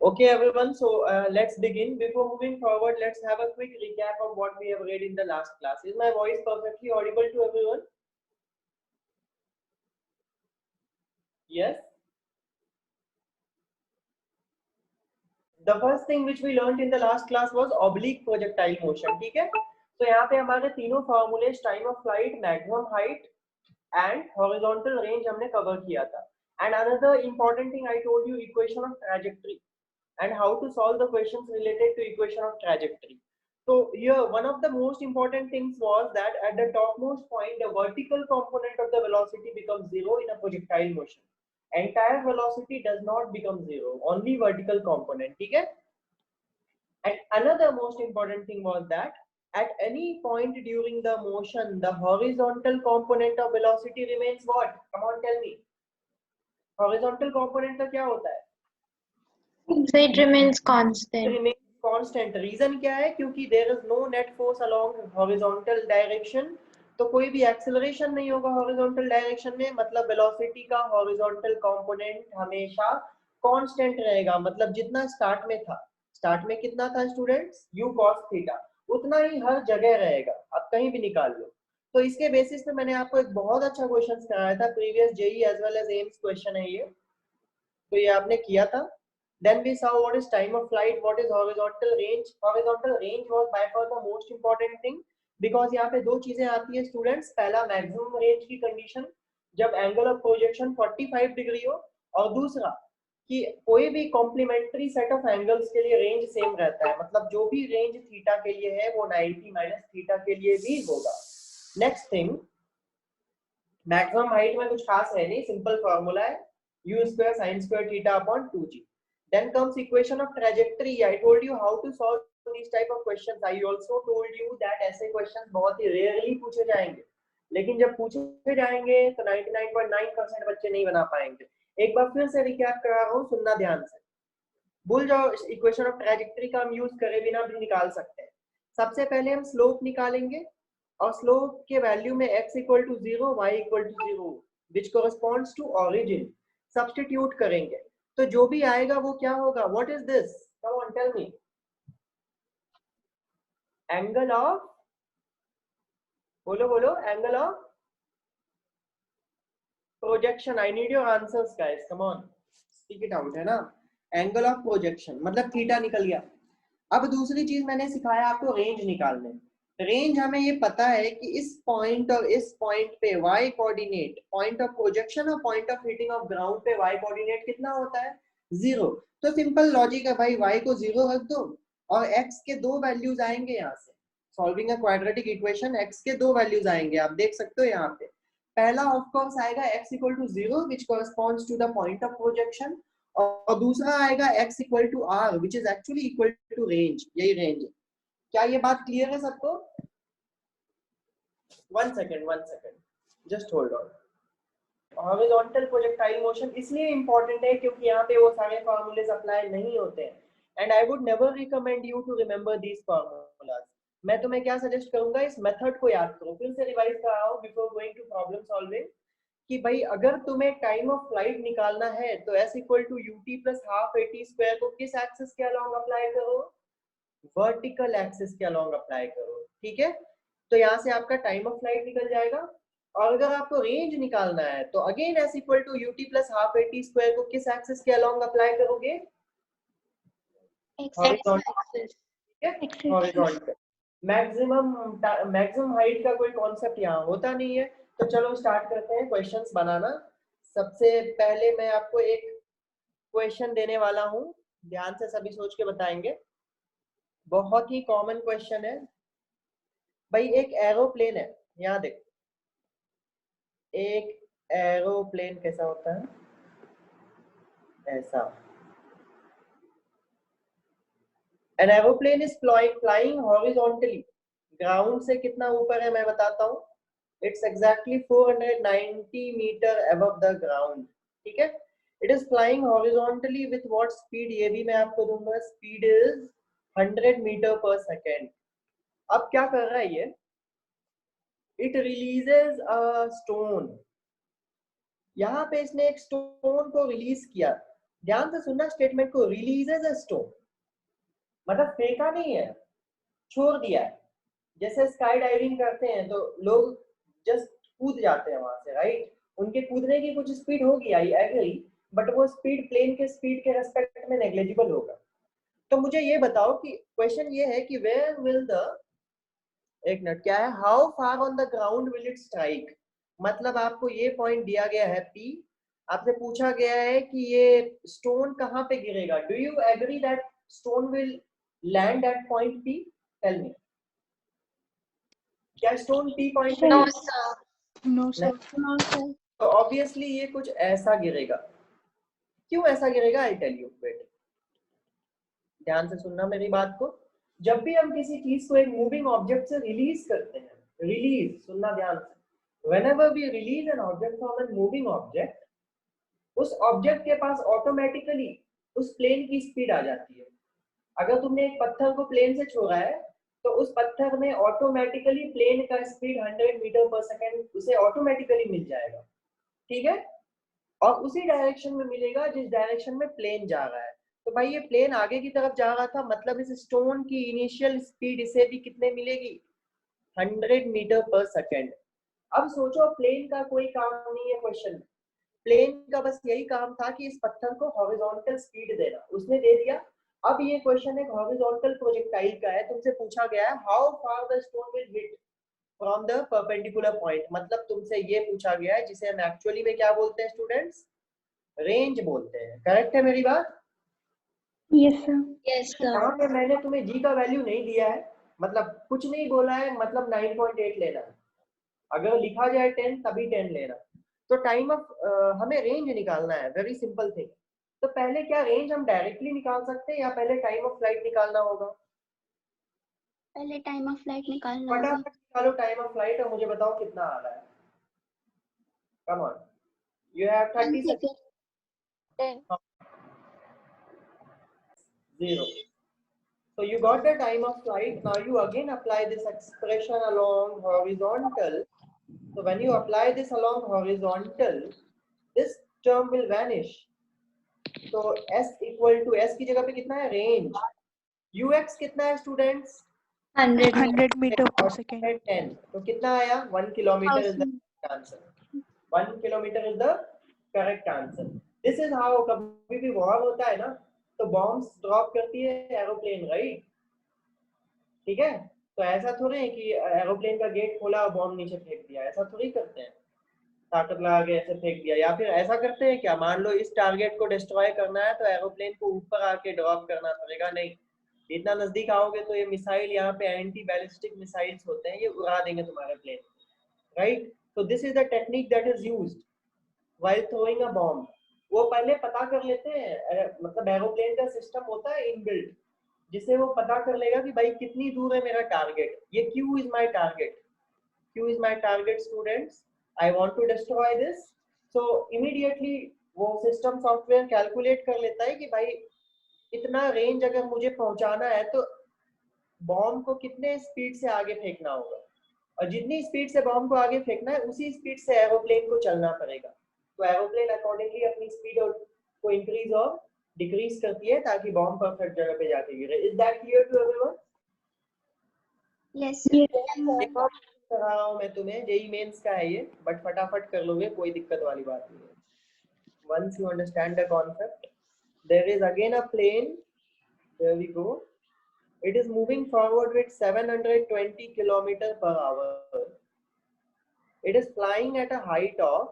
Okay, everyone. So let's begin. Before moving forward, let's have a quick recap of what we have read in the last class. Is my voice perfectly audible to everyone? Yes. The first thing which we learned in the last class was oblique projectile motion. ठीक है? तो यहाँ पे हमारे तीनों formulas time of flight, maximum height and horizontal range हमने cover किया था. And another important thing I told you, equation of trajectory and how to solve the questions related to equation of trajectory. So here one of the most important things was that at the topmost point the vertical component of the velocity becomes zero in a projectile motion. Entire velocity does not become zero, only vertical component. ठीक है? And another most important thing was that at any point during the motion, the horizontal component of velocity remains what? Come on, tell me. Horizontal component का क्या होता है? It remains constant. Remains constant. Reason क्या है? क्योंकि there is no net force along horizontal direction. तो कोई भी एक्सेलरेशन नहीं होगा हॉरिजॉन्टल डायरेक्शन में, मतलब वेलोसिटी का हॉरिजॉन्टल कंपोनेंट हमेशा कांस्टेंट रहेगा. मतलब जितना स्टार्ट में था, स्टार्ट में कितना था स्टूडेंट्स, u cos थीटा, उतना ही हर जगह रहेगा. आप कहीं भी निकाल लो. तो इसके बेसिस पे मैंने आपको एक बहुत अच्छा क्वेश्चन कराया था, previous JEE as well as AIIMS question है ये. तो ये आपने किया था. Then we saw what is time of flight, what is horizontal range. Horizontal range was by far the most important thing because यहाँ पे दो चीजें आती है स्टूडेंट्स. पहला मैक्सिमम रेंज की कंडीशन जब एंगल ऑफ प्रोजेक्शन 45 डिग्री हो, और दूसरा कि कोई भी कॉम्प्लीमेंट्री सेट ऑफ एंगल्स के लिए रेंज सेम रहता है. मतलब जो भी रेंज थीटा के लिए है वो 90 माइनस थीटा के लिए भी होगा. नेक्स्ट थिंग, मैक्सिमम हाइट में कुछ खास है नहीं, सिंपल फॉर्मूला है u square sin square theta upon 2g. Then comes equation of trajectory. I told you how to solve these type of questions. I also told you that ऐसे questions बहुत ही rarely पूछे जाएंगे, लेकिन जब पूछे जाएंगे तो 99.9% बच्चे नहीं बना पाएंगे. एक बार फिर से रिकैप करा रहा हूँ, सुनना ध्यान से. भूल जाओ इक्वेशन ऑफ ट्रैजेक्टरी का हम यूज करे बिना भी निकाल सकते हैं. सबसे पहले हम स्लोप निकालेंगे और स्लोप के वैल्यू में x equal to 0, y equal to 0 which corresponds to origin substitute करेंगे. तो जो भी आएगा वो क्या होगा? What is this? Come on tell me. Angle of, बोलो बोलो, angle of projection. I need your answers guys, come on, speak it out. है ना, एंगल ऑफ प्रोजेक्शन मतलब थीटा निकल गया. अब दूसरी चीज मैंने सिखाया आपको रेंज निकालने. रेंज हमें ये पता है कि इस पॉइंट और इस पॉइंट पे y coordinate, point of projection और point of hitting of ground पे y कोऑर्डिनेट कितना होता है? 0. तो सिंपल लॉजिक है भाई, y को 0 रख दो और x के दो वैल्यूज आएंगे यहाँ से. Solving a quadratic equation, x के दो वैल्यूज आएंगे, आप देख सकते हो यहाँ पे. पहला ऑफ कोर्स आएगा x equal to 0 which corresponds to the point of projection, और दूसरा आएगा x equal to r which is actually equal to range. यही रेंज है. क्या ये बात क्लियर है सबको? One second, just hold on. Horizontal projectile motion इसलिए इंपॉर्टेंट है क्योंकि यहाँ पे वो सारे फॉर्मूलेज अप्लाई नहीं होते हैं. And I would never recommend you to remember these formulas. मैं तुम्हें क्या सजेस्ट करूंगा, इस मेथड को याद करो. फिर से रिवाइज कर रहा हूँ before going to problem solving, कि भाई अगर तुम्हें टाइम ऑफ फ्लाइट निकालना है तो s equal to ut plus half at square को किस एक्सिस के अलोंग अप्लाई करो? वर्टिकल एक्सिस के अलोंग अप्लाई करो. ठीक है, तो यहाँ से आपका टाइम ऑफ फ्लाइट निकल जाएगा. और अगर आपको रेंज निकालना है तो again s equal to ut plus half at square को किस एक्सिस के अलोंग अप्लाई करोगे? हॉरिजॉन्टल. ठीक है, हॉरिजॉन्टल. मैक्सिमम हाइट का कोई कॉन्सेप्ट यहाँ होता नहीं है. तो चलो स्टार्ट करते हैं क्वेश्चंस बनाना. सबसे पहले मैं आपको एक क्वेश्चन देने वाला हूँ, ध्यान से सभी सोच के बताएंगे. बहुत ही कॉमन क्वेश्चन है भाई. एक एरोप्लेन है, यहाँ देखो, एक एरोप्लेन कैसा होता है? ऐसा. An aeroplane is flying horizontally. Ground से कितना ऊपर है मैं बताता हूँ. It's exactly 490 meter above the ground. ठीक है. It is flying horizontally with what speed? ये भी मैं आपको दूंगा. Speed is 100 meter per second. अब क्या कर रहा है ये? It releases a stone. यहाँ पे इसने एक स्टोन को रिलीज किया. ध्यान से सुनना स्टेटमेंट को, रिलीजेस अ स्टोन, मतलब फेंका नहीं है, छोड़ दिया है। जैसे स्काई डाइविंग करते हैं तो लोग जस्ट कूद जाते हैं वहां से, राइट? उनके कूदने की कुछ स्पीड होगी, आई एग्री, बट वो स्पीड प्लेन के स्पीड के रेस्पेक्ट में नेग्लिजिबल होगा। तो मुझे ये बताओ कि क्वेश्चन ये है कि वेयर विल द, एक मिनट, क्या है, how far on the ground will it strike, मतलब आपको ये पॉइंट दिया गया है P, आपसे पूछा गया है कि ये स्टोन कहाँ पे गिरेगा। Do you agree that stone will land at point P? Tell me, क्या स्टोन P पॉइंट पे No, गिरेगा? sir. No, sir. No, sir. तो ऑब्वियसली ये कुछ ऐसा गिरेगा। क्यों ऐसा गिरेगा, आई टेल यू, वेट, ध्यान से सुनना मेरी बात को। जब भी हम किसी चीज को एक मूविंग ऑब्जेक्ट से रिलीज करते हैं, रिलीज, सुनना ध्यान से, whenever we release an object from a moving object, उस ऑब्जेक्ट के पास ऑटोमेटिकली उस प्लेन की स्पीड आ जाती है। अगर तुमने एक पत्थर को प्लेन से छोड़ा है तो उस पत्थर में ऑटोमेटिकली प्लेन का स्पीड 100 मीटर पर सेकेंड उसे ऑटोमेटिकली मिल जाएगा, ठीक है? और उसी डायरेक्शन में मिलेगा जिस डायरेक्शन में प्लेन जा रहा है। तो भाई ये प्लेन आगे की तरफ जा रहा था, मतलब इस स्टोन की इनिशियल स्पीड इसे भी कितने मिलेगी, 100 मीटर पर सेकेंड। अब सोचो प्लेन का कोई काम नहीं है क्वेश्चन में, प्लेन का बस यही काम था कि इस पत्थर को हॉरिजॉन्टल स्पीड देना, उसने दे दिया। अब ये क्वेश्चन एक हॉरिजॉन्टल प्रोजेक्टाइल का है, तुमसे पूछा गया है how far the stone will hit from the perpendicular point, मतलब तुमसे ये पूछा गया है जिसे हम एक्चुअली में क्या बोलते हैं स्टूडेंट्स, रेंज बोलते हैं। करेक्ट है मेरी बात? Yes, sir. Yes, sir. यहाँ पे मैंने तुम्हें जी का वैल्यू नहीं दिया है, मतलब कुछ नहीं बोला है, मतलब 9.8 लेना है। अगर लिखा जाए 10 तभी 10 लेना। तो टाइम ऑफ हमें रेंज निकालना है, वेरी सिंपल थिंग। तो पहले क्या रेंज हम डायरेक्टली निकाल सकते हैं या पहले टाइम ऑफ फ्लाइट निकालना होगा? पहले टाइम ऑफ फ्लाइट निकालना होगा। फटाफट निकालो टाइम ऑफ फ्लाइट और मुझे बताओ कितना आ रहा है। Come on, you have 30 second. 0. So you got the time of flight. Now you again apply this expression along horizontal. So when you apply this along horizontal, this term will vanish. So s equal to s की जगह पे कितना है, range. ux कितना है students? 100 100 meter per second. 10. तो कितना आया? 1 kilometer is the correct answer. 1 kilometer is the correct answer. This is how कभी भी war होता है ना, तो bombs drop करती है एरोप्लेन, राइट? ठीक है, तो ऐसा थोड़ी है कि एरोप्लेन का गेट खोला और बॉम्ब नीचे फेंक दिया, ऐसा थोड़ी करते हैं, ताकत लगा के ऐसे फेंक दिया। या फिर ऐसा करते हैं क्या, मान लो इस टारगेट को डिस्ट्रॉय करना है तो एरोप्लेन को ऊपर आके ड्रॉप करना पड़ेगा, नहीं, इतना नजदीक आओगे तो ये मिसाइल, यहाँ पे एंटी बैलिस्टिक मिसाइल्स होते हैं, ये उड़ा देंगे तुम्हारे प्लेन, राइट? तो this is the technique that is used while throwing a bomb. वो पहले पता कर लेते हैं, मतलब एरोप्लेन का सिस्टम होता है इनबिल्ट, जिसे वो पता कर लेगा कि भाई कितनी दूर है मेरा टारगेट, ये Q is my target, Q is my target students, I want to destroy this. So immediately वो सिस्टम सॉफ्टवेयर कैलकुलेट कर लेता है कि भाई इतना रेंज अगर मुझे पहुंचाना है तो बॉम्ब को कितने स्पीड से आगे फेंकना होगा, और जितनी स्पीड से बॉम्ब को आगे फेंकना है उसी स्पीड से एरोप्लेन को चलना पड़ेगा। तो एरोप्लेन अकॉर्डिंगली अपनी स्पीड को इंक्रीज और डिक्रीज करती है ताकि बॉम्ब परफेक्ट जगह पे जाके गिरे। Is that clear to everyone? Yes एक और कर रहा हूं मैं तुम्हें, जेई मेंस का है ये, बट फटाफट कर लोगे, कोई दिक्कत वाली बात नहीं है। Once you understand the concept, there is again a plane, there we go, it is moving forward with 720 km per hour, it is flying at a height of,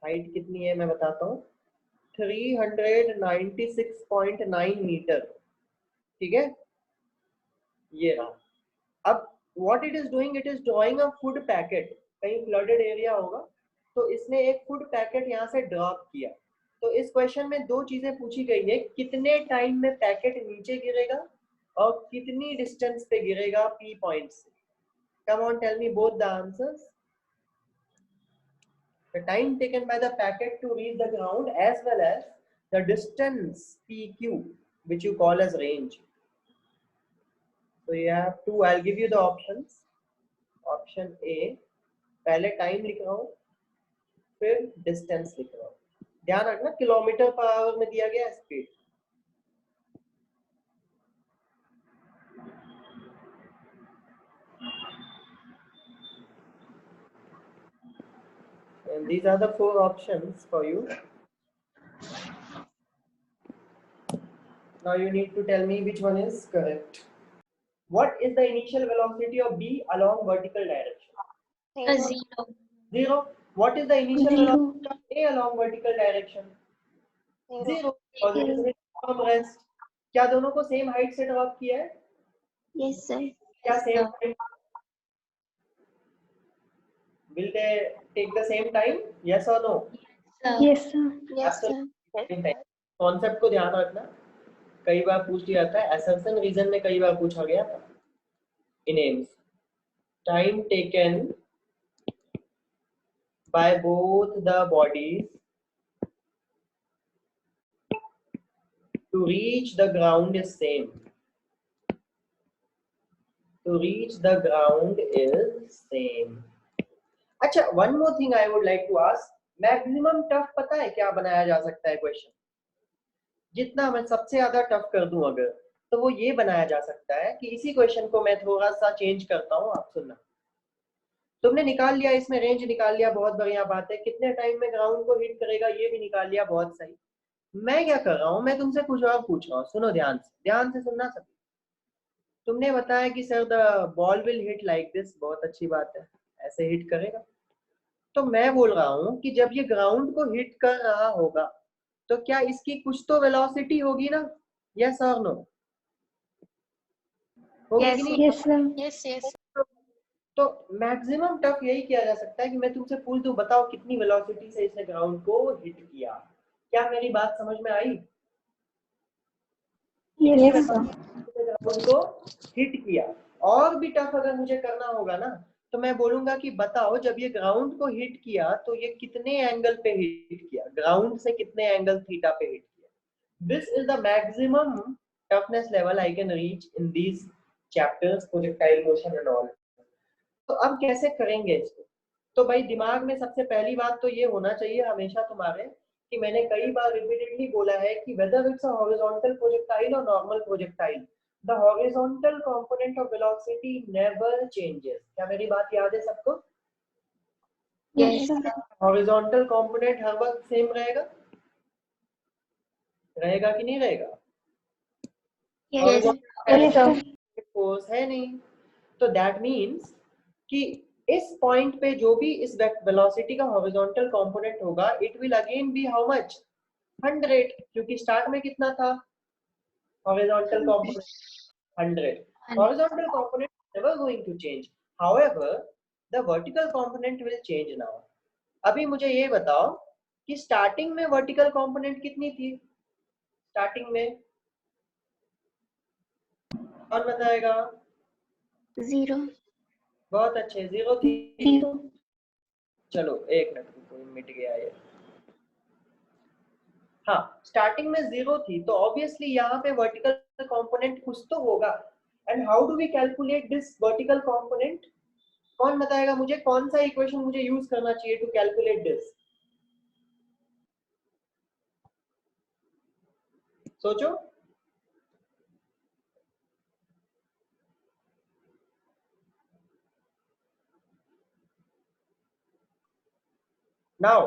height कितनी है मैं बताता हूँ, 396.9 मीटर, ठीक है, ये रहा। अब what it is doing, it is drawing a food packet, कहीं flooded area होगा तो इसने एक फूड पैकेट यहाँ से ड्रॉप किया। तो इस क्वेश्चन में दो चीजें पूछी गई है, कितने टाइम में पैकेट नीचे गिरेगा और कितनी डिस्टेंस पे गिरेगा P पॉइंट से। Come on, tell me both the answers. The time taken by the packet to reach the ground as well as the distance PQ, which you call as range. So you have two, I'll give you the options. Option A, पहले time लिख रहा हूँ फिर distance लिख रहा हूँ। ध्यान रखना किलोमीटर पर आवर में दिया गया speed. And these are the 4 options for you. Now you need to tell me which one is correct. What is the initial velocity of B along vertical direction? 0. 0. What is the initial 0. velocity of A along vertical direction? 0. और from rest. क्या दोनों को same height से drop किया है? Yes, sir. क्या same time? Will they take the same time? Yes or no? Yes, sir. Yes, sir. Concept को ध्यान रखना, कई बार पूछ लिया जाता है, असर्शन रीजन में कई बार पूछा गया था in AIIMS. Time taken by both the bodies to reach the ground is same. To reach the ground is same. अच्छा, one more thing I would like to ask. Maximum tough पता है क्या बनाया जा सकता है क्वेश्चन? जितना मैं सबसे ज्यादा टफ कर दूं अगर, तो वो ये बनाया जा सकता है कि इसी क्वेश्चन को मैं थोड़ा सा चेंज करता हूं, आप सुनना। तुमने निकाल लिया, इसमें रेंज निकाल लिया, बहुत बढ़िया बात है। कितने टाइम में ग्राउंड को हिट करेगा ये भी निकाल लिया, बहुत सही। मैं क्या कर रहा हूँ, मैं तुमसे कुछ और पूछ रहा हूँ, सुनो ध्यान से सुनना सभी। तुमने बताया कि sir the ball will hit like this, बहुत अच्छी बात है, ऐसे हिट करेगा। तो मैं बोल रहा हूँ कि जब ये ग्राउंड को हिट कर रहा होगा तो क्या इसकी कुछ तो वेलोसिटी होगी ना? यस और नो? होगी कि नहीं? Yes, sir. Yes, yes. तो मैक्सिमम टफ यही किया जा सकता है कि मैं तुमसे पूछ दूं, बताओ कितनी वेलोसिटी से इसने ग्राउंड को हिट किया। क्या मेरी बात समझ में आई? Yes, sir. ग्राउंड को हिट किया। और भी टफ अगर मुझे करना होगा ना, तो मैं बोलूंगा कि बताओ जब ये ग्राउंड को हिट किया तो ये कितने एंगल पे हिट किया, ग्राउंड से कितने एंगल थीटा पे हिट किया। This is the maximum toughness level I can reach in these chapters, projectile motion and all. तो अब कैसे करेंगे इसको? तो भाई दिमाग में सबसे पहली बात तो ये होना चाहिए हमेशा तुम्हारे कि मैंने कई बार रिपीटेडली बोला है कि whether it's a horizontal projectile और normal projectile, the horizontal component of velocity never changes. क्या मेरी बात याद है सबको? Yes, sir. हॉरिजॉन्टल कंपोनेंट हर वक्त सेम रहेगा? रहेगा कि नहीं रहेगा? Yes, फोर्स है नहीं, तो दैट मीन्स कि इस पॉइंट पे जो भी इस वेलोसिटी का हॉरिजॉन्टल कंपोनेंट होगा, it will again be how much? 100, क्योंकि स्टार्ट में कितना था horizontal component? 100. Horizontal component is never going to change. However, the vertical component will change now. अभी मुझे ये बताओ कि स्टार्टिंग में वर्टिकल कंपोनेंट कितनी थी? स्टार्टिंग में कौन बताएगा? 0. बहुत अच्छे, 0 थी। 0. चलो एक मिनट रुको, मिट गया ये। हाँ, स्टार्टिंग में 0 थी, तो ऑब्वियसली यहाँ पे वर्टिकल कंपोनेंट कुछ तो होगा। And how do we calculate this vertical component? कौन बताएगा मुझे, कौन सा इक्वेशन मुझे यूज करना चाहिए टू कैलकुलेट दिस? सोचो। नाउ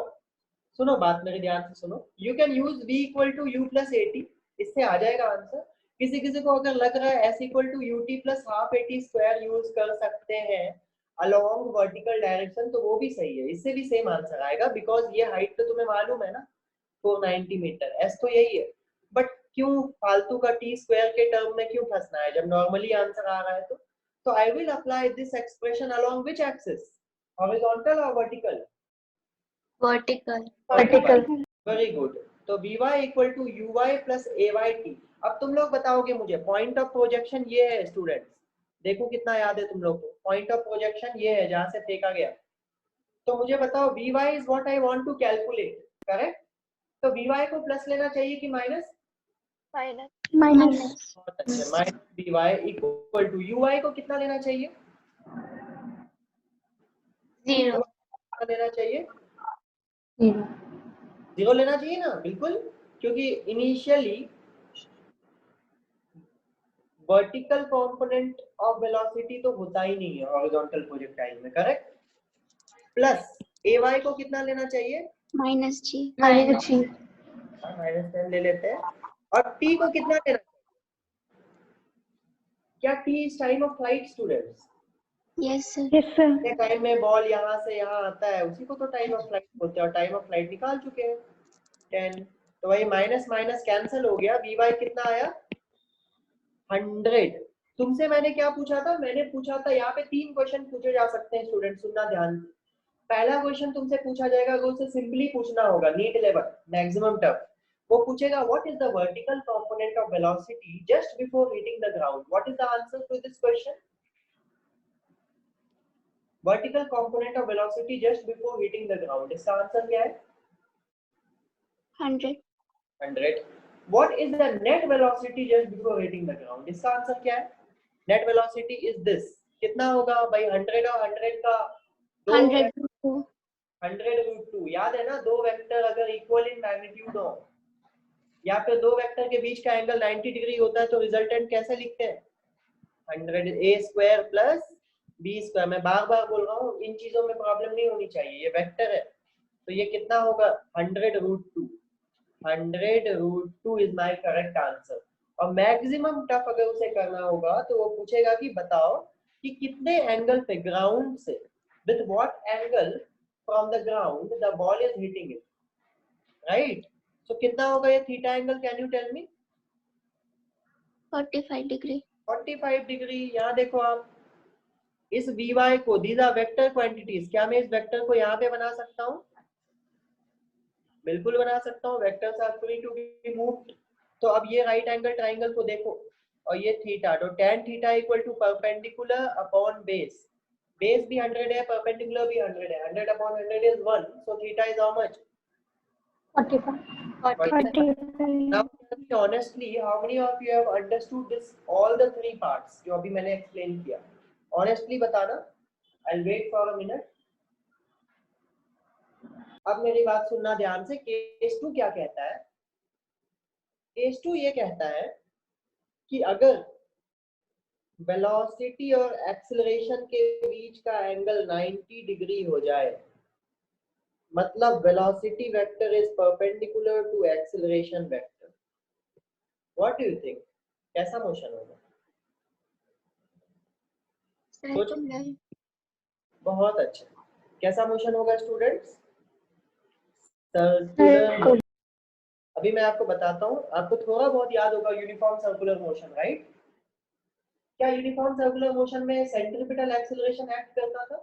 सुनो, बात मेरे ध्यान से सुनो। You can use v equal to u plus a t, इससे आ जाएगा आंसर। किसी किसी को अगर लग रहा है s equal to ut plus half a t square use कर सकते हैं अलोंग वर्टिकल डायरेक्शन, तो वो भी सही है, इससे भी सेम आंसर आएगा, बिकॉज ये हाइट तो तुम्हें मालूम है ना 490 मीटर, s तो यही है। बट क्यों फालतू का t स्क्वायर के टर्म में क्यों फंसना है जब नॉर्मली आंसर आ रहा है? तो I will apply this expression along which axis, horizontal और वर्टिकल? Vertical. Very good. तो vy equal to uy plus ayt। अब तुम लोग बताओगे मुझे पॉइंट ऑफ प्रोजेक्शन ये है स्टूडेंट्स, देखो कितना याद है तुम लोग को। पॉइंट ऑफ प्रोजेक्शन ये है जहां से फेंका गया। तो मुझे बताओ vy is what I want to calculate, correct? तो vy को प्लस लेना चाहिए कि माइनस? Minus. बहुत अच्छे, minus vy equal to uy को कितना लेना चाहिए? 0. लेना चाहिए 0 लेना चाहिए ना, बिल्कुल, क्योंकि initially vertical component of velocity तो होता ही नहीं है हॉरिजॉन्टल प्रोजेक्टाइल में, करेक्ट। प्लस ay को कितना लेना चाहिए, -g। -10 ले लेते हैं। और t को कितना लेना चाहिए, क्या t is time of flight students? Yes sir. कितने टाइम में बॉल यहाँ से यहाँ आता है, उसी को तो टाइम ऑफ फ्लाइट बोलते हैं, और टाइम ऑफ फ्लाइट निकाल चुके हैं 10, तो वही माइनस माइनस कैंसिल हो गया, vy कितना आया 100। तुमसे मैंने क्या पूछा था, मैंने पूछा था, यहाँ पे 3 क्वेश्चन पूछे जा सकते हैं स्टूडेंट, सुनना ध्यान से। पहला क्वेश्चन तुमसे पूछा जाएगा, वो उसे सिंपली पूछना होगा, नीट लेवल मैक्सिमम टफ। वो पूछेगा what is the vertical component of velocity just before hitting the ground, what is the answer to this question? Vertical component of velocity just before hitting the ground, इसका answer क्या है? 100। 100। What is the net velocity just before hitting the ground? इसका answer क्या है? Net velocity is this. कितना होगा भाई? 100 और 100 का 100√2। याद है ना, दो वेक्टर अगर इक्वल इन मैग्नीट्यूड हो या फिर दो वेक्टर के बीच का एंगल 90 डिग्री होता है तो रिजल्टेंट कैसे लिखते हैं? 100a² plus b²। मैं बार बार बोल रहा हूँ, इन चीजों में प्रॉब्लम नहीं होनी चाहिए, ये वेक्टर है तो ये कितना होगा 100√2। 100√2 इज माय करेक्ट आंसर। और मैक्सिमम टफ अगर उसे करना होगा तो वो पूछेगा कि बताओ कि कितने एंगल पे ग्राउंड से, with what angle from the ground the ball is hitting it, right. So कितना होगा ये theta angle, can you tell me? 45 degree. 45 degree. यहाँ देखो आप, इस Vy को, दीज आर वेक्टर क्वांटिटीज, क्या मैं इस वेक्टर को यहाँ पे बना सकता हूँ? बिल्कुल बना सकता हूँ, vectors are free to be moved. तो अब ये राइट एंगल ट्राइंगल को देखो और ये थीटा, तो tan theta equal to perpendicular upon base. Base भी 100 है, परपेंडिकुलर भी 100 है, 100 upon 100 is 1, so theta is how much? 45. Now tell me honestly, how many of you have understood this, all the three parts जो अभी मैंने explain किया? Honestly बताना, I'll wait for a minute. अब मेरी बात सुनना ध्यान से। केस 2 क्या कहता है? केस 2 ये कहता है कि अगर वेलोसिटी और एक्सेलरेशन के बीच का एंगल 90 डिग्री हो जाए, मतलब velocity vector is perpendicular to acceleration vector, what do you think, कैसा मोशन होगा? बहुत अच्छा, कैसा मोशन होगा स्टूडेंट्स? सर्कुलर। अभी मैं आपको बताता हूँ, आपको थोड़ा बहुत याद होगा यूनिफॉर्म सर्कुलर मोशन, राइट? क्या यूनिफॉर्म सर्कुलर मोशन में सेंट्रीपिटल एक्सेलरेशन एक्ट करता था?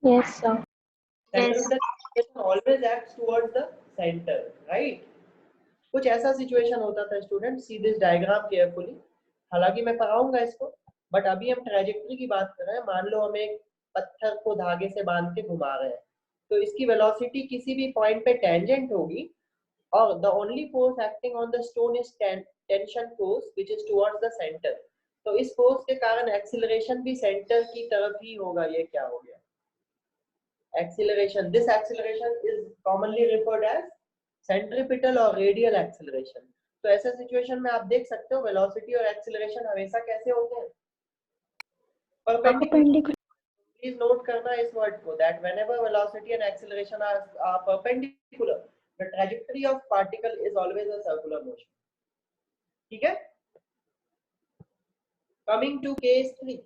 Yes, sir. Centripetal acceleration always acts towards the center, right? कुछ ऐसा सिचुएशन होता था student, see this diagram carefully, हालांकि मैं पढ़ाऊंगा इसको, बट अभी हम ट्रैजेक्टरी की बात कर रहे हैं। मान लो हम एक पत्थर को धागे से बांध के घुमा रहे हैं, तो इसकी वेलोसिटी किसी भी पॉइंट पे टेंजेंट होगी और the only force acting on the stone is tension force which is towards the centre. तो इस फोर्स के कारण एक्सीलरेशन भी सेंटर की तरफ ही होगा। ये क्या हो गया? Acceleration. This acceleration is commonly referred as centripetal और रेडियल एक्सीलरेशन। तो ऐसे सिचुएशन में आप देख सकते हो वेलोसिटी और एक्सीलरेशन हमेशा कैसे होते हैं? परपेंडिकुलर। प्लीज नोट करना इस वर्ड को, that whenever velocity and acceleration are perpendicular, the trajectory of particle is always a circular motion. ठीक है? Coming to case 3।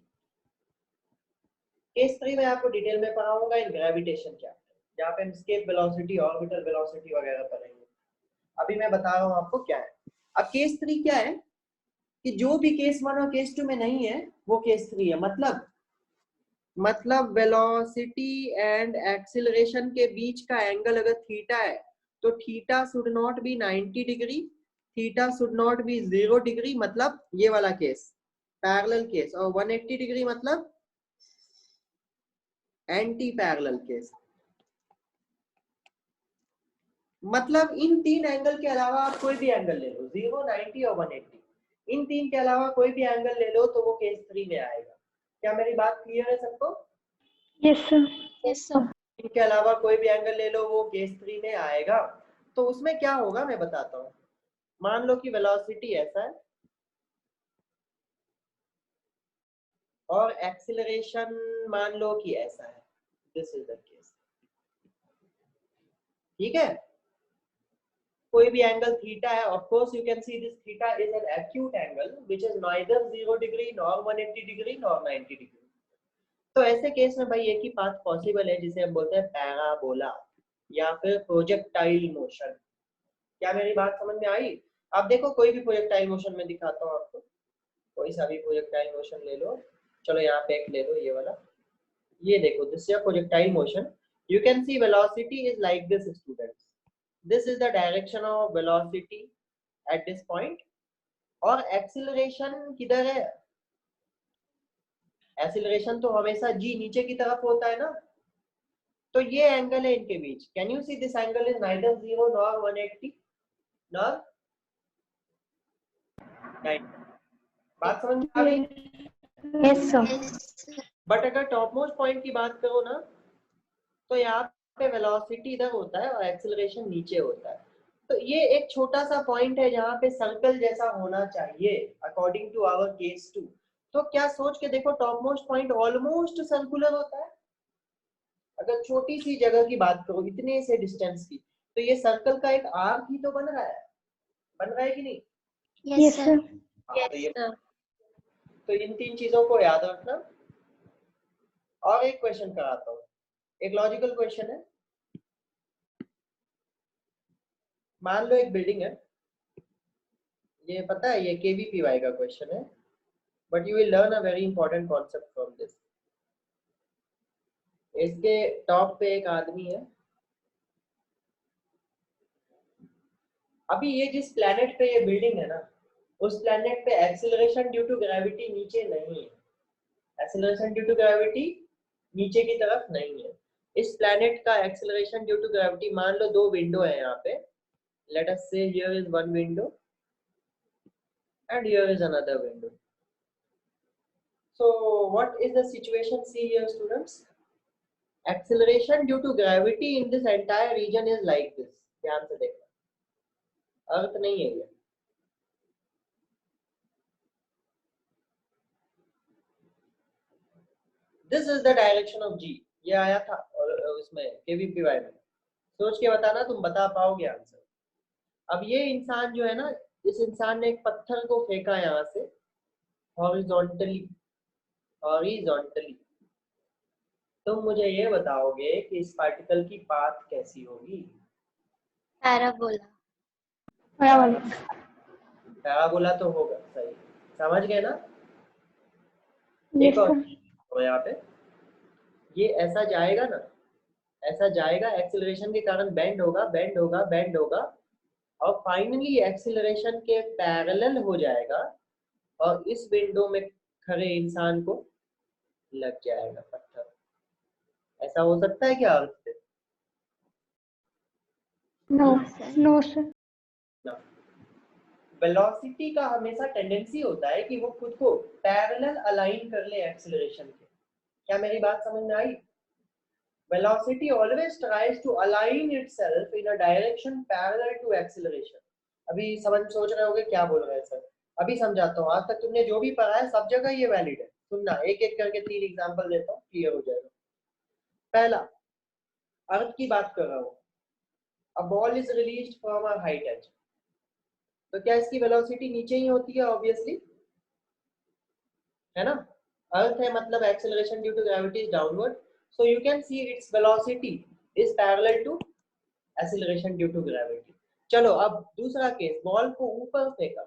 केस 3 में आपको डिटेल में पढ़ाऊंगा इन ग्रेविटेशन चैप्टर, जहाँ पे हम स्केप वेलोसिटी, ऑर्बिटल वेलोसिटी वगैरह पढ़ेंगे। अभी मैं बता रहा हूँ आपको क्या है। अब केस 3 क्या है कि जो भी केस 1 और केस 2 में नहीं है वो केस 3 है। मतलब वेलोसिटी एंड एक्सीलरेशन के बीच का एंगल अगर थीटा है तो theta should not be 90 degree, theta should not be 0 degree, मतलब ये वाला केस पैरेलल केस, और 180 डिग्री मतलब एंटी पैरेलल केस। मतलब इन तीन एंगल के अलावा आप कोई भी एंगल ले लो, 0, 90 और 180, इन तीन के अलावा कोई भी एंगल ले लो तो वो केस 3 में आएगा। क्या मेरी बात क्लियर है सबको? Yes, sir. Yes sir. इनके अलावा कोई भी एंगल ले लो वो केस 3 में आएगा। तो उसमें क्या होगा मैं बताता हूँ। मान लो कि वेलोसिटी ऐसा है और एक्सीलरेशन मान लो कि ऐसा है, दिस इज द केस, ठीक है। कोई भी एंगल थीटा है, of course you can see this theta is an acute angle which is neither 0 degree nor 180 degree nor 90 degree. तो ऐसे केस में भाई एक ही पाथ पॉसिबल है जिसे हम बोलते हैं पैराबोला या फिर प्रोजेक्टाइल मोशन। क्या मेरी बात समझ में आई? आप देखो कोई भी प्रोजेक्टाइल मोशन में दिखाता हूँ आपको, कोई सा भी प्रोजेक्टाइल मोशन ले लो। चलो यहाँ पे एक ले लो, ये वाला, ये देखो, this is projectile motion. You can see velocity is like this students, this is the direction of velocity at this point. और एक्सीलरेशन किधर है? एक्सीलरेशन तो हमेशा जी नीचे की तरफ होता है ना। तो ये एंगल है इनके बीच। Can you see this angle is neither 0 nor 180 nor 90। बात समझ में आ गई? Yes, sir. बट अगर टॉप मोस्ट पॉइंट की बात करो ना, तो यहाँ पे वेलोसिटी इधर होता है और एक्सीलरेशन नीचे होता है। तो ये एक छोटा सा पॉइंट है जहाँ पे सर्कल जैसा होना चाहिए अकॉर्डिंग टू आवर केस 2। तो क्या सोच के देखो, top most point almost circular होता है। अगर छोटी सी जगह की बात करो, इतने से डिस्टेंस की, तो ये सर्कल का एक आर्क ही तो बन रहा है कि नहीं? Yes, sir. हाँ, तो इन तीन चीजों को याद रखना। और एक क्वेश्चन कराता हूँ, एक लॉजिकल क्वेश्चन है। मान लो एक बिल्डिंग है, ये पता है ये केवीपीवाई का क्वेश्चन है, but you will learn a very important concept from this. इसके टॉप पे एक आदमी है। अभी ये जिस प्लेनेट पे ये बिल्डिंग है ना, उस प्लेनेट पे एक्सीलरेशन ड्यू टू ग्रेविटी नीचे नहीं है। एक्सीलरेशन ड्यू टू ग्रेविटी नीचे की तरफ नहीं है। इस प्लेनेट का एक्सीलरेशन ड्यू टू ग्रेविटी, मान लो दो विंडो है यहाँ पे, लेट अस से here is one window and here is another window. So what is the situation? See here students, acceleration due to gravity in this entire region is like this. ध्यान से देखना, अर्थ नहीं है ये। This is the direction of G। ये आया था और उसमें KVPY में। सोच के बताना, तुम बता पाओगे आंसर। अब ये इंसान जो है ना, इस इंसान ने एक पत्थर को फेंका यहाँ से हॉरिजॉन्टली, तुम मुझे ये बताओगे कि इस पार्टिकल की पाथ कैसी होगी? पैराबोला। पैराबोला तो होगा, सही समझ गए ना? Yes, एक और sir. तो यहाँ पे ये ऐसा जाएगा ना, ऐसा जाएगा, एक्सीलरेशन के कारण बेंड होगा और फाइनली एक्सीलरेशन के पैरेलल हो जाएगा और इस विंडो में खड़े इंसान को लग जाएगा पत्थर। ऐसा हो सकता है क्या अर्थ से? No, no, sir. वेलोसिटी का हमेशा टेंडेंसी होता है कि वो खुद को पैरेलल अलाइन कर ले एक्सीलरेशन के। क्या मेरी बात समझ में आई? Velocity always tries to align itself in a direction parallel to acceleration। अभी सोच रहे होगे क्या बोल रहे हैं सर। अभी समझाता हूँ। आज तक तुमने जो भी पढ़ा है सब जगह ये वैलिड है। सुनना, एक एक करके 3 एग्जांपल देता हूँ, क्लियर हो जाएगा। पहला, अर्थ की बात कर रहा हूँ। A ball is released from a height h। तो क्या इसकी वेलोसिटी नीचे ही होती है? ऑब्वियसली, है ना। अर्थ है मतलब acceleration due to gravity is downward, so you can see its velocity is parallel to acceleration due to gravity। चलो अब दूसरा केस, बॉल को ऊपर फेंका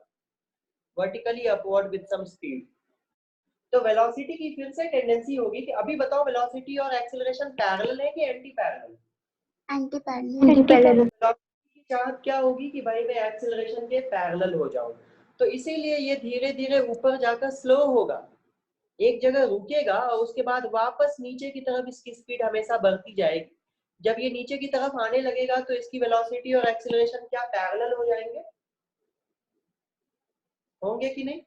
vertically upward with some speed. तो वेलोसिटी की फिर से टेंडेंसी होगी कि अभी बताओ वेलोसिटी और एक्सेलरेशन पैरेलल है कि anti parallel? Anti parallel. Velocity की चाहत क्या होगी कि भाई मैं एक्सेलरेशन के पैरेलल हो जाऊं, तो इसीलिए ये धीरे धीरे ऊपर जाकर स्लो होगा, एक जगह रुकेगा और उसके बाद वापस नीचे की तरफ इसकी स्पीड हमेशा बढ़ती जाएगी। जब ये नीचे की तरफ आने लगेगा तो इसकी वेलोसिटी और एक्सेलरेशन क्या पैरेलल हो जाएंगे? होंगे कि नहीं?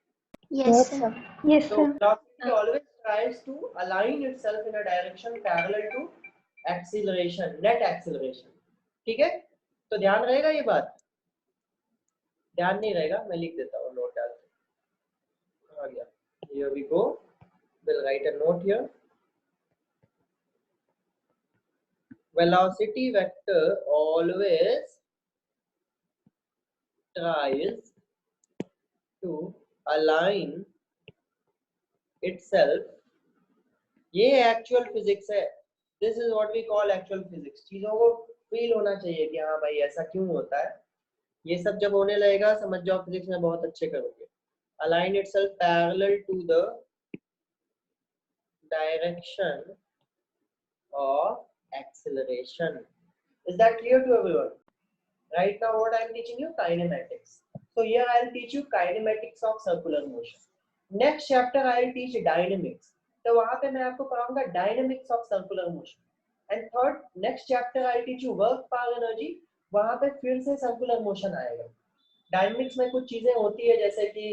Yes, sir. Yes, So sir. velocity always tries to align itself in a direction parallel to acceleration, net acceleration। ठीक है, तो ध्यान रहेगा ये बात? ध्यान नहीं रहेगा, मैं लिख देता हूँ नोट डाल के। आ गया, here we go, we'll write a note here. Velocity vector always tries to align itself. ये एक्चुअल फिजिक्स है, this is what we call actual physics. चीजों को फील होना चाहिए कि हाँ भाई ऐसा क्यों होता है। ये सब जब होने लगेगा समझ जाओ फिजिक्स में बहुत अच्छे करोगे। Align itself parallel to the direction of acceleration. Is that clear to everyone? Right now what I am teaching you? Kinematics. So here I will teach you kinematics of circular motion. Next chapter I will teach dynamics. तो वहाँ पे मैं आपको पढ़ाऊंगा dynamics of circular motion. And third, next chapter I will teach you work power energy. वहाँ पे फिर से circular motion आएगा। Dynamics में कुछ चीजें होती है जैसे कि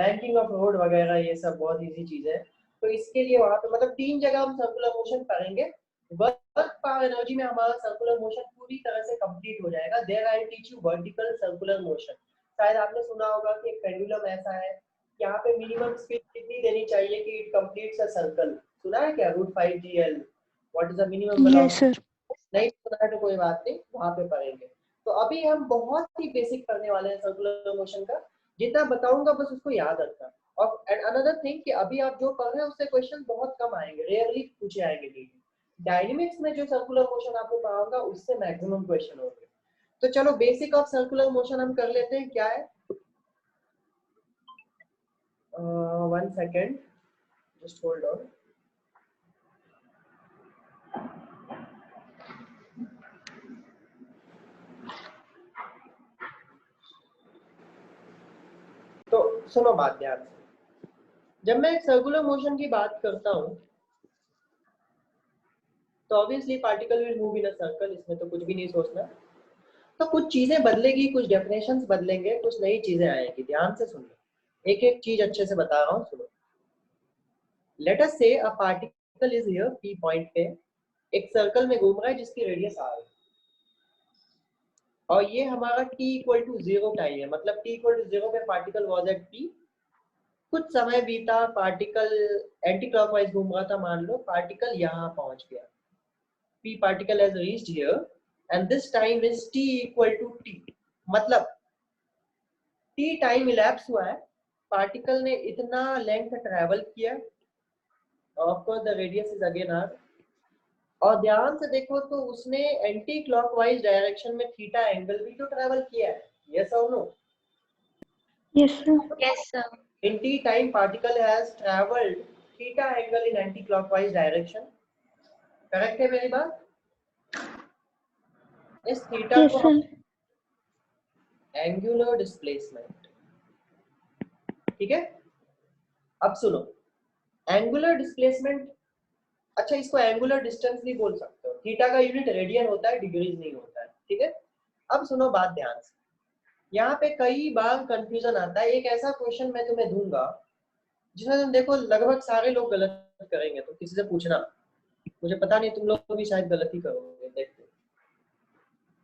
banking of road वगैरह, ये सब बहुत easy चीजें हैं। तो इसके लिए वहाँ पे मतलब 3 जगह हम circular motion पढ़ेंगे। वर्क पावर एनर्जी में हमारा सर्कुलर मोशन पूरी तरह से कंप्लीट हो जाएगा। There I will teach you vertical circular motion. शायद आपने सुना होगा कि एक पेंडुलम ऐसा है, यहाँ पे मिनिमम स्पीड कितनी देनी चाहिए कि इट कंप्लीट्स अ सर्कल। सुना है क्या? √5gl। What is the minimum velocity? नहीं सुना है तो कोई बात नहीं, वहां पे पढ़ेंगे। तो अभी हम बहुत ही बेसिक पढ़ने वाले हैं सर्कुलर मोशन का। जितना बताऊंगा बस उसको याद रखना। और एंड अनदर थिंग कि अभी आप जो पढ़ रहे हैं उससे क्वेश्चन बहुत कम आएंगे, रेयरली पूछे आएंगे। डायनेमिक्स में जो सर्कुलर मोशन आपको पढ़ाऊंगा उससे मैक्सिमम क्वेश्चन होंगे। तो चलो बेसिक ऑफ सर्कुलर मोशन हम कर लेते हैं। क्या है? 1 सेकेंड, जस्ट होल्ड ऑन। तो सुनो बात ध्यान से। जब मैं सर्कुलर मोशन की बात करता हूं तो obviously particle will move in a circle, इसमें तो कुछ भी नहीं सोचना। तो कुछ चीजें बदलेगी, कुछ डेफिनेशंस बदलेंगे, कुछ नई चीजें आएंगी। ध्यान से सुनो, एक एक चीज अच्छे से बता रहा हूँ, सुनो। लेट अस से a particle is here P point पे, एक सर्कल में घूम रहा है जिसकी रेडियस r है, और ये हमारा t = 0 टाइम है। मतलब t = 0 पे पार्टिकल वाज एट p। कुछ समय बीता, पार्टिकल एंटी क्लॉकवाइज घूम रहा था, मान लो पार्टिकल यहाँ पहुंच गया। p particle has reached here and this time is t = t। मतलब t टाइम इलैप्स हुआ है, पार्टिकल ने इतना लेंथ ट्रेवल किया, of course the radius is again r। और ध्यान से देखो तो उसने एंटी क्लॉकवाइज डायरेक्शन में थीटा एंगल भी तो ट्रेवल किया है। यस और no? Yes, sir. Yes, sir. In t time particle has traveled theta angle in anti-clockwise direction। Correct है मेरी बात? इस थीटा Yes, को sir. एंगुलर डिस्प्लेसमेंट, ठीक है? अब सुनो, एंगुलर डिस्प्लेसमेंट, अच्छा इसको एंगुलर डिस्टेंस भी बोल सकते हो। थीटा का यूनिट रेडियन होता है, डिग्रीज नहीं होता है, ठीक है? अब सुनो बात ध्यान से, यहाँ पे कई बार कंफ्यूजन आता है। एक ऐसा क्वेश्चन मैं तुम्हें दूंगा जिसमें तुम देखो लगभग सारे लोग गलत करेंगे, तो किसी से पूछना, मुझे पता नहीं तुम लोग भी शायद गलत ही करोगे। देखते,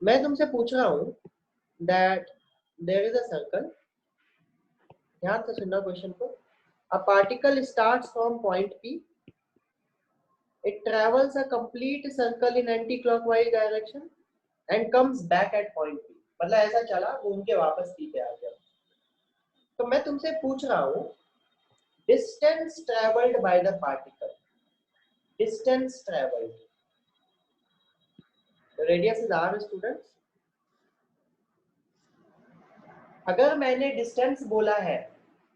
मैं तुमसे पूछ रहा हूँ that there is a circle, ध्यान से सुनना क्वेश्चन को। A particle starts from point P, it travels a complete circle in anti-clockwise direction and comes back at point P। मतलब ऐसा चला, घूम के वापस P पे आ गया। तो मैं तुमसे पूछ रहा हूँ distance traveled by the particle, distance traveled, the radius is r students। अगर मैंने डिस्टेंस बोला है,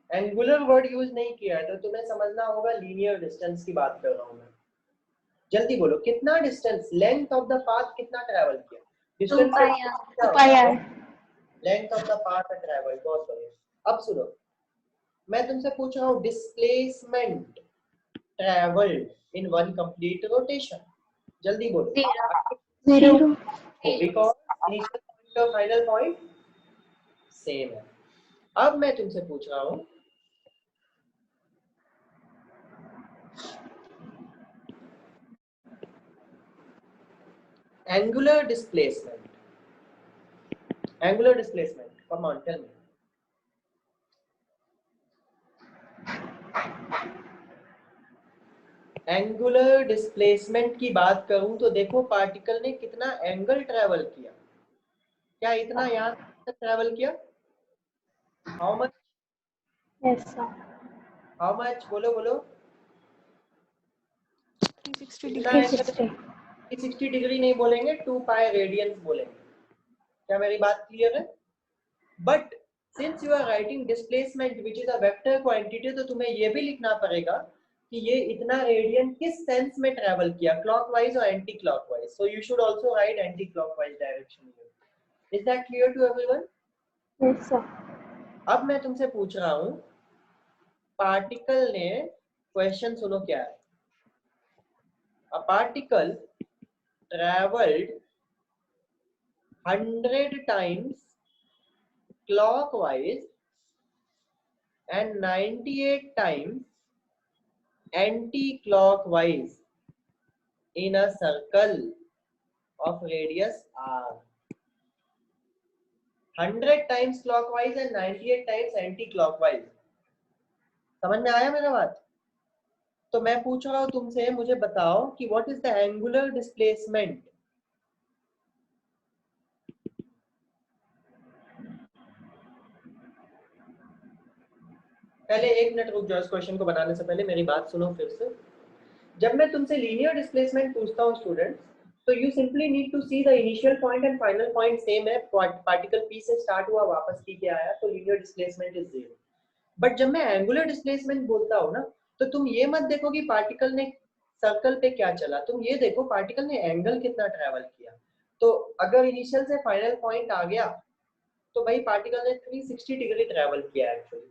एंगुलर वर्ड यूज नहीं किया है, तो तुम्हें समझना होगा लीनियर डिस्टेंस की बात कर रहा हूं मैं। जल्दी बोलो, कितना distance, length of the path कितना ट्रैवल किया? Distance 2πr। Length of the path travel. बहुत बढ़िया। अब सुनो, मैं तुमसे पूछ रहा हूँ displacement travelled in one complete rotation. जल्दी बोलो। 0। बिकॉज़ इनिशियल पॉइंट और फाइनल पॉइंट सेम है। अब मैं तुमसे पूछ रहा हूँ angular displacement, angular displacement, come on tell me. Angular displacement की बात करूं तो देखो पार्टिकल ने कितना एंगल ट्रेवल किया, क्या इतना यहाँ तक ट्रेवल किया? How much? Yes, sir. How much? बोलो बोलो। 360 इतना डिग्री। एंगल 360 डिग्री नहीं बोलेंगे, 2 पाई रेडियंस बोलेंगे। क्या मेरी बात क्लियर है? But since you are writing displacement which is a vector quantity, तो तुम्हें ये भी लिखना पड़ेगा कि ये इतना रेडियन किस सेंस में ट्रेवल किया, क्लॉकवाइज और anti clockwise. So you should also write anti clockwise direction. Is that clear to everyone? Yes, sir. अब मैं तुमसे पूछ रहा हूं, पार्टिकल ने, क्वेश्चन सुनो क्या है। A particle travelled 100 times clockwise and 98 times anti-clockwise in a circle of radius r. 100 times clockwise and 98 times anti-clockwise. समझ में आया मेरा बात? तो मैं पूछ रहा हूं तुमसे, मुझे बताओ कि what is the angular displacement? पहले 1 मिनट रुक जाओ, इस क्वेश्चन को बनाने से पहले मेरी बात सुनो फिर से। जब मैं तुमसे लीनियर डिस्प्लेसमेंट पूछता हूँ स्टूडेंट्स, तो you simply need to see the initial point and final point same है। पार्टिकल पी से स्टार्ट हुआ, वापस पी के आया, तो लीनियर डिस्प्लेसमेंट इज 0। बट जब मैं एंगुलर डिस्प्लेसमेंट बोलता हूँ ना, तो तुम ये मत देखो कि पार्टिकल ने सर्कल पे क्या चला, तुम ये देखो पार्टिकल ने एंगल कितना ट्रेवल किया। तो अगर इनिशियल से फाइनल पॉइंट आ गया, तो भाई पार्टिकल ने 360 डिग्री ट्रेवल किया actually.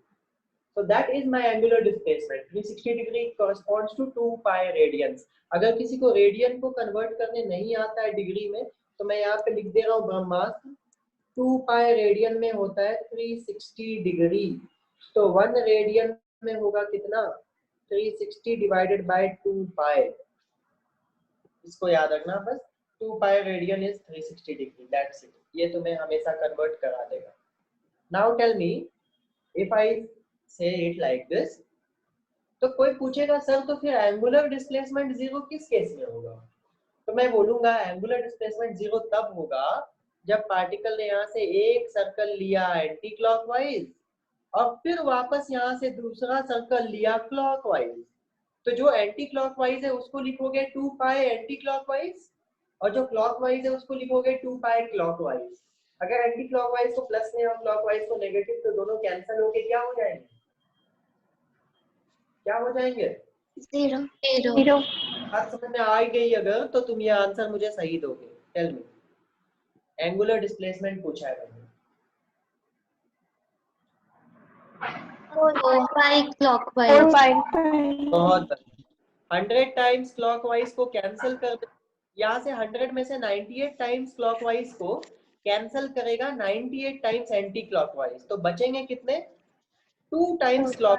So that is my angular displacement. 360 degree corresponds to 2 pi radians. अगर किसी को रेडियन को कन्वर्ट करने नहीं आता है डिग्री में, तो मैं यहाँ पे लिख दे रहा हूँ ब्रह्मास्त्र। 2 पाई रेडियन में होता है 360 डिग्री, तो 1 रेडियन में होगा कितना? 360 डिवाइडेड बाय 2 पाई। इसको याद रखना बस, 2 pi radian is 360 degree, that's it. ये तुम्हें हमेशा कन्वर्ट करा देगा। Now tell me, if I say it like this, तो कोई पूछेगा सर तो फिर एंगुलर डिस्प्लेसमेंट 0 किस केस में होगा? तो मैं बोलूंगा एंगुलर डिस्प्लेसमेंट 0 तब होगा जब पार्टिकल ने यहाँ से एक सर्कल लिया एंटी क्लॉकवाइज और फिर वापस यहाँ से दूसरा सर्कल लिया क्लॉकवाइज। तो जो एंटी क्लॉकवाइज है उसको लिखोगे 2 पाई एंटी क्लॉकवाइज, और जो क्लॉकवाइज है उसको लिखोगे 2 पाई क्लॉकवाइज। अगर एंटी क्लॉकवाइज को प्लस में और क्लॉकवाइज को नेगेटिव, तो दोनों कैंसिल होके क्या हो जाएंगे? क्या हो जाएंगे? 0 बात समझ में आ गई अगर, तो तुम ये आंसर मुझे सही दोगे। टेल मी, एंगुलर डिस्प्लेसमेंट पूछा है मैंने। 4 pi 4 clockwise। pi. बहुत 100 टाइम्स क्लॉकवाइज को कैंसिल कर दे, यहाँ से 100 में से 98 टाइम्स क्लॉकवाइज को कैंसिल करेगा 98 टाइम्स एंटी क्लॉकवाइज, तो बचेंगे कितने? 2 टाइम्स क्लॉक।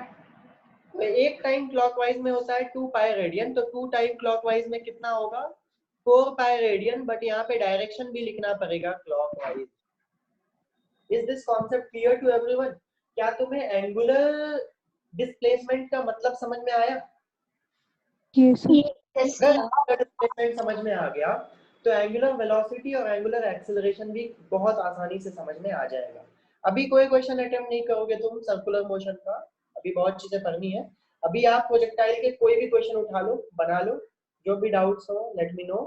तो एक टाइम क्लॉकवाइज में होता है 2 पाई रेडियन, तो 2 टाइम क्लॉकवाइज में कितना होगा? 4 पाई रेडियन। बट यहाँ पे डायरेक्शन भी लिखना पड़ेगा clockwise. Is this concept clear to everyone? क्या तुम्हें एंगुलर डिस्प्लेसमेंट का मतलब समझ में आया? Yes, sir. Yes, अगर sir. एंगुलर डिस्प्लेसमेंट समझ में आ गया, तो एंगुलर वेलोसिटी और एंगुलर एक्सेलरेशन भी बहुत आसानी से समझ में आ जाएगा। अभी कोई क्वेश्चन अटेम्प्ट नहीं करोगे तुम सर्कुलर मोशन का, अभी बहुत चीजें पढ़नी है। अभी आप प्रोजेक्टाइल के कोई भी क्वेश्चन उठा लो, बना लो, जो भी डाउट्स हो लेट मी नो।